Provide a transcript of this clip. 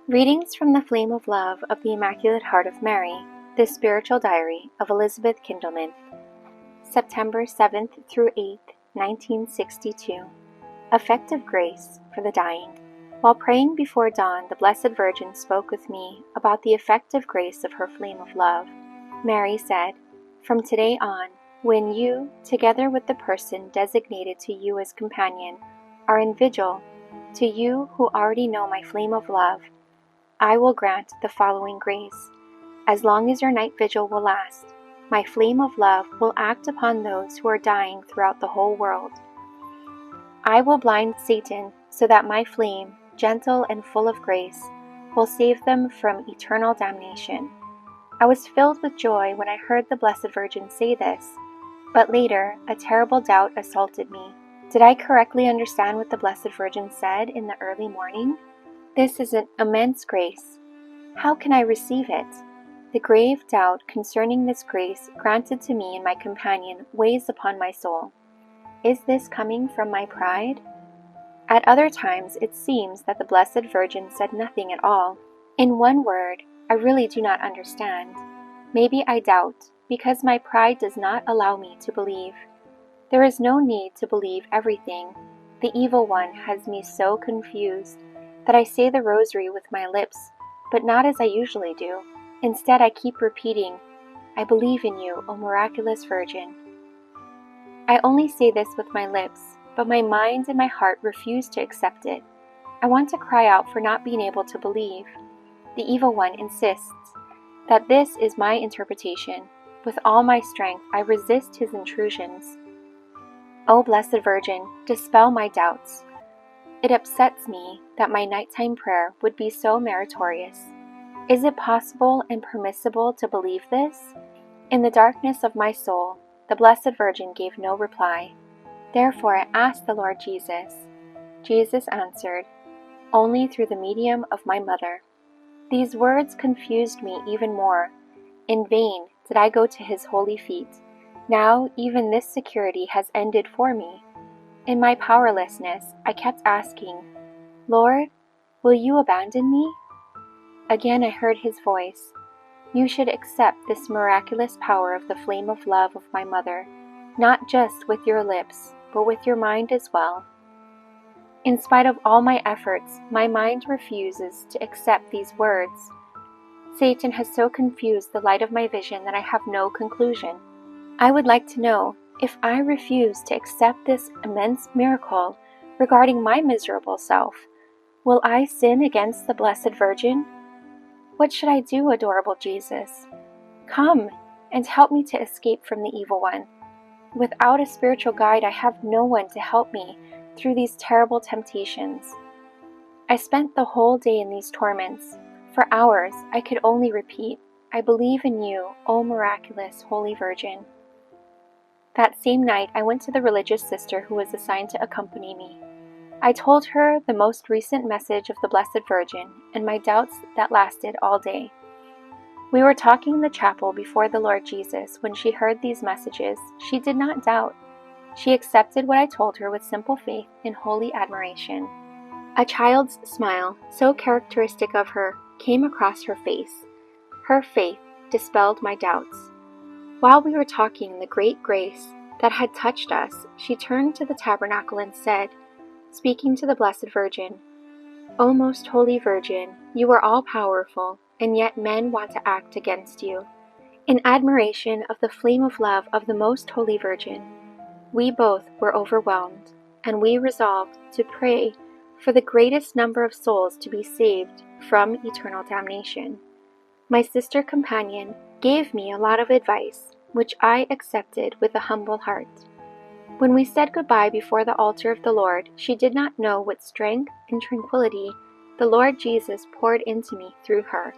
Readings from the Flame of Love of the Immaculate Heart of Mary, the Spiritual Diary of Elizabeth Kindleman, September 7th through 8th, 1962. Effective Grace for the Dying. While praying before dawn, the Blessed Virgin spoke with me about the effective grace of her flame of love. Mary said, "From today on, when you, together with the person designated to you as companion, are in vigil, to you who already know my flame of love, I will grant the following grace. As long as your night vigil will last, my flame of love will act upon those who are dying throughout the whole world. I will blind Satan so that my flame, gentle and full of grace, will save them from eternal damnation." I was filled with joy when I heard the Blessed Virgin say this, but later a terrible doubt assaulted me. Did I correctly understand what the Blessed Virgin said in the early morning? This is an immense grace. How can I receive it? The grave doubt concerning this grace granted to me and my companion weighs upon my soul. Is this coming from my pride? At other times it seems that the Blessed Virgin said nothing at all. In one word, I really do not understand. Maybe I doubt, because my pride does not allow me to believe. There is no need to believe everything. The evil one has me so confused that I say the rosary with my lips, but not as I usually do. Instead, I keep repeating, "I believe in you, O miraculous Virgin." I only say this with my lips, but my mind and my heart refuse to accept it. I want to cry out for not being able to believe. The evil one insists that this is my interpretation. With all my strength, I resist his intrusions. O Blessed Virgin, dispel my doubts. It upsets me that my nighttime prayer would be so meritorious. Is it possible and permissible to believe this? In the darkness of my soul, the Blessed Virgin gave no reply. Therefore I asked the Lord Jesus. Jesus answered, "Only through the medium of my mother." These words confused me even more. In vain did I go to his holy feet. Now even this security has ended for me. In my powerlessness, I kept asking, "Lord, will you abandon me?" Again I heard his voice. "You should accept this miraculous power of the flame of love of my mother, not just with your lips, but with your mind as well." In spite of all my efforts, my mind refuses to accept these words. Satan has so confused the light of my vision that I have no conclusion. I would like to know, if I refuse to accept this immense miracle regarding my miserable self, will I sin against the Blessed Virgin? What should I do, adorable Jesus? Come and help me to escape from the evil one. Without a spiritual guide, I have no one to help me through these terrible temptations. I spent the whole day in these torments. For hours, I could only repeat, "I believe in you, O miraculous Holy Virgin." That same night, I went to the religious sister who was assigned to accompany me. I told her the most recent message of the Blessed Virgin and my doubts that lasted all day. We were talking in the chapel before the Lord Jesus when she heard these messages. She did not doubt. She accepted what I told her with simple faith and holy admiration. A child's smile, so characteristic of her, came across her face. Her faith dispelled my doubts. While we were talking the great grace that had touched us, she turned to the tabernacle and said, speaking to the Blessed Virgin, "O most holy Virgin, you are all-powerful, and yet men want to act against you." In admiration of the flame of love of the most holy Virgin, we both were overwhelmed, and we resolved to pray for the greatest number of souls to be saved from eternal damnation. My sister companion gave me a lot of advice, which I accepted with a humble heart. When we said goodbye before the altar of the Lord, she did not know what strength and tranquility the Lord Jesus poured into me through her.